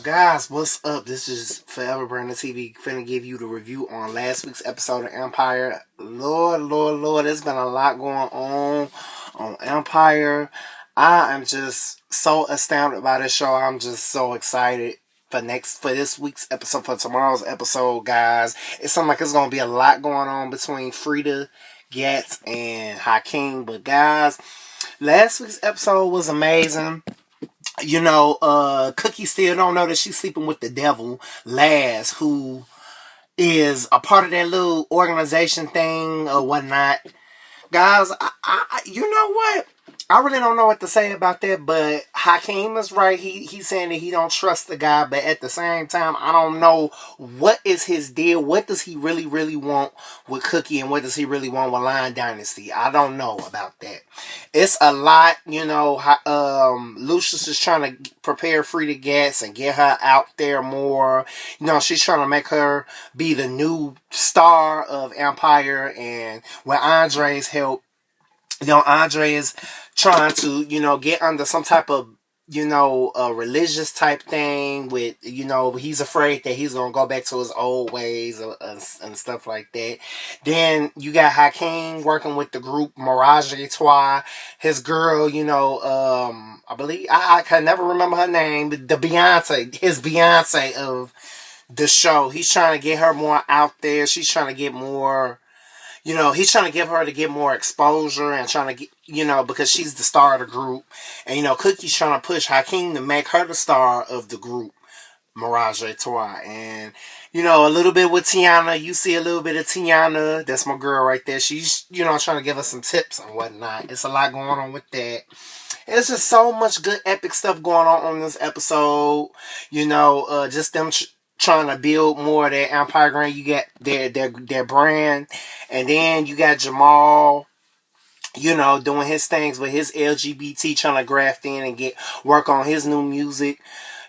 Guys, what's up? This is Forever Brandon TV. Finna give you the review on last week's episode of Empire. Lord, there's been a lot going on Empire. I am just so astounded by this show. I'm just so excited for this week's episode, for tomorrow's episode, guys. It seems like it's gonna be a lot going on between Frida Getz and Hakeem. But guys, last week's episode was amazing. Cookie still don't know that she's sleeping with the devil, Laz, who is a part of that little organization thing or whatnot. Guys, you know what? I really don't know what to say about that, but Hakeem is right. He's saying that he don't trust the guy, but at the same time, I don't know what is his deal. What does he really want with Cookie, and what does he really want with Lion Dynasty? I don't know about that. It's a lot, Lucius is trying to prepare Frida Getz and get her out there more. She's trying to make her be the new star of Empire, and with Andre's help, Andre is trying to, get under some type of, a religious type thing with, he's afraid that he's going to go back to his old ways and stuff like that. Then you got Hakeem working with the group Mirage Etoile. His girl, I believe, I can never remember her name, but his Beyonce of the show. He's trying to get her more out there. She's trying to get more... he's trying to get her to get more exposure and trying to get, because she's the star of the group. And, Cookie's trying to push Hakeem to make her the star of the group, Mirage Etoile. And, a little bit with Tiana. You see a little bit of Tiana. That's my girl right there. She's, trying to give us some tips and whatnot. It's a lot going on with that. It's just so much good epic stuff going on this episode. Just them... trying to build more of their Empire brand. You got their brand, and then you got Jamal, doing his things with his LGBT, trying to graft in and work on his new music,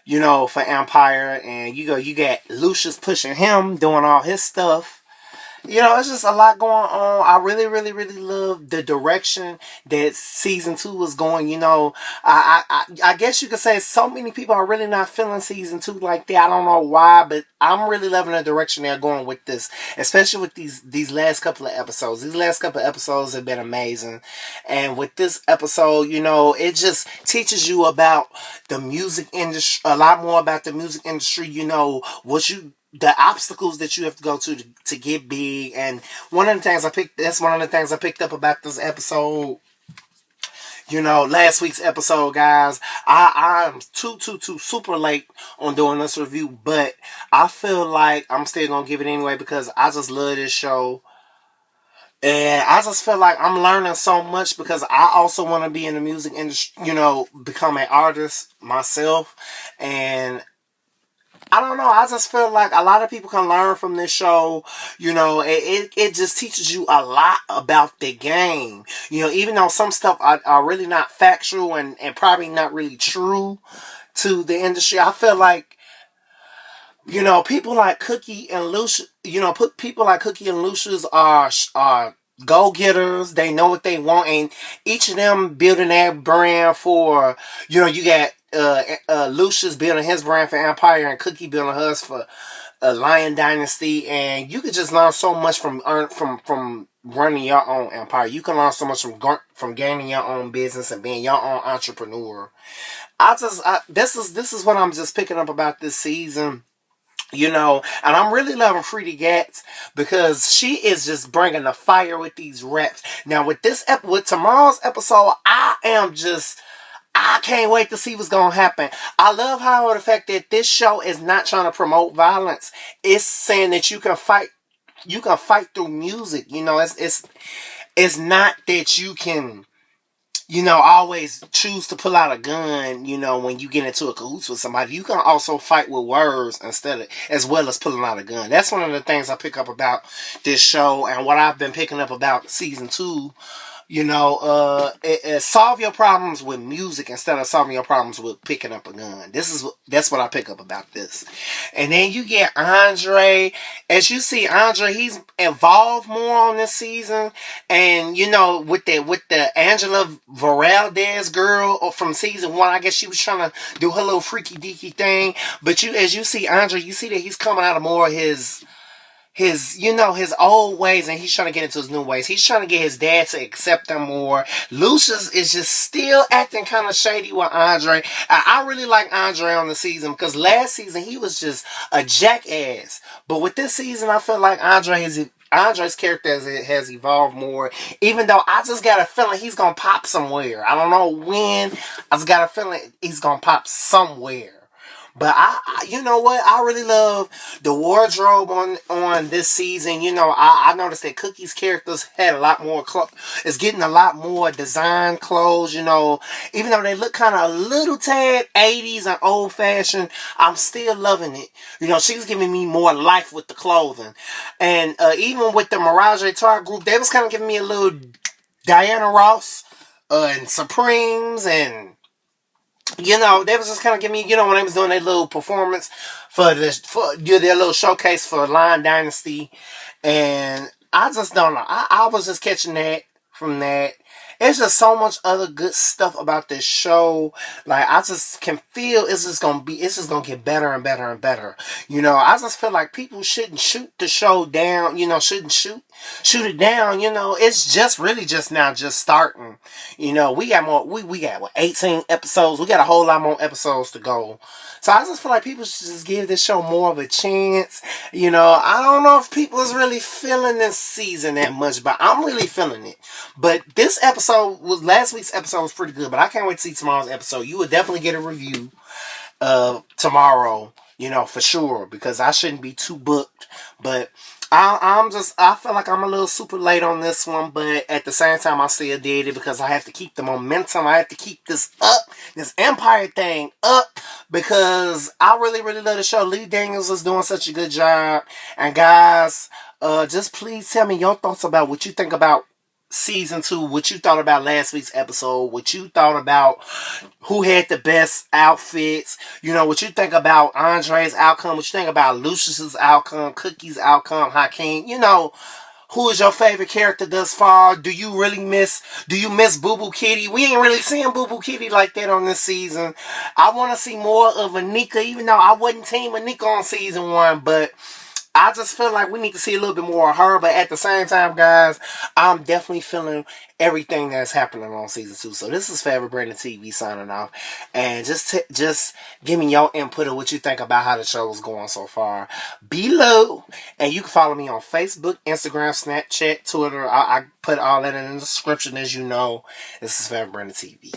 for Empire. And you got Lucius pushing him, doing all his stuff. It's just a lot going on. I really love the direction that season 2 was going. I guess you could say so many people are really not feeling season 2 like that. I don't know why, but I'm really loving the direction they're going with this, especially with these last couple of episodes. These last couple of episodes have been amazing. And with this episode, it just teaches you about the music industry, a lot more about the music industry, the obstacles that you have to go to get big. And one of the things I picked up about this episode, last week's episode, guys. I'm too super late on doing this review, but I feel like I'm still gonna give it anyway because I just love this show. And I just feel like I'm learning so much because I also want to be in the music industry, become an artist myself. And I don't know. I just feel like a lot of people can learn from this show. It just teaches you a lot about the game. Even though some stuff are really not factual and probably not really true to the industry, I feel like, people like Cookie and Lucius, people like Cookie and Lucius are go-getters. They know what they want, and each of them building their brand for, you got Lucius building his brand for Empire and Cookie building hers for Lion Dynasty. And you could just learn so much from running your own empire. You can learn so much from gaining your own business and being your own entrepreneur. This is what I'm just picking up about this season. And I'm really loving Frida Getz because she is just bringing the fire with these reps. Now with tomorrow's episode, I can't wait to see what's going to happen. I love how the fact that this show is not trying to promote violence. It's saying that you can fight through music. It's not that you can, always choose to pull out a gun, when you get into a cahoots with somebody. You can also fight with words as well as pulling out a gun. That's one of the things I pick up about this show, and what I've been picking up about season 2 Solve your problems with music instead of solving your problems with picking up a gun. That's what I pick up about this. And then you get Andre. As you see, Andre, he's involved more on this season. And with the Angela Varaldez girl from season one, I guess she was trying to do her little freaky deaky thing. But as you see Andre, you see that he's coming out of more of his old ways, and he's trying to get into his new ways. He's trying to get his dad to accept him more. Lucius is just still acting kind of shady with Andre. I really like Andre on the season because last season he was just a jackass. But with this season, I feel like Andre's character has evolved more. Even though I just got a feeling he's gonna pop somewhere. I don't know when. I just got a feeling he's gonna pop somewhere. But you know what? I really love the wardrobe on this season. I noticed that Cookie's characters had a lot more it's getting a lot more design clothes. Even though they look kind of a little tad 80s and old fashioned, I'm still loving it. She's giving me more life with the clothing, and even with the Mirage Tart group, they was kind of giving me a little Diana Ross and Supremes and. They was just kind of giving me, when they was doing their little performance for their little showcase for Line Dynasty. And I just don't know. I was just catching that from that. It's just so much other good stuff about this show. Like, I just can feel it's just gonna get better and better and better. I just feel like people shouldn't shoot the show down, shouldn't shoot it down, it's just really just now just starting. We got more we got 18 episodes. We got a whole lot more episodes to go. So I just feel like people should just give this show more of a chance. I don't know if people is really feeling this season that much, but I'm really feeling it. But last week's episode was pretty good, but I can't wait to see tomorrow's episode. You will definitely get a review tomorrow, for sure, because I shouldn't be too booked. But I feel like I'm a little super late on this one, but at the same time, I still did it because I have to keep the momentum. I have to keep this up, this Empire thing up, because I really, really love the show. Lee Daniels is doing such a good job. And guys, just please tell me your thoughts about what you think about season 2, what you thought about last week's episode, what you thought about who had the best outfits, what you think about Andre's outcome, what you think about Lucius's outcome, Cookie's outcome, Hakeem, who is your favorite character thus far? Do you miss Boo Boo Kitty? We ain't really seeing Boo Boo Kitty like that on this season. I want to see more of Anika, even though I wasn't team Anika on season 1, but I just feel like we need to see a little bit more of her. But at the same time, guys, I'm definitely feeling everything that's happening on season 2. So this is Favorite Brandon TV signing off. And just give me your input of what you think about how the show is going so far below. And you can follow me on Facebook, Instagram, Snapchat, Twitter. I put all that in the description, as you know. This is Favorite Brandon TV.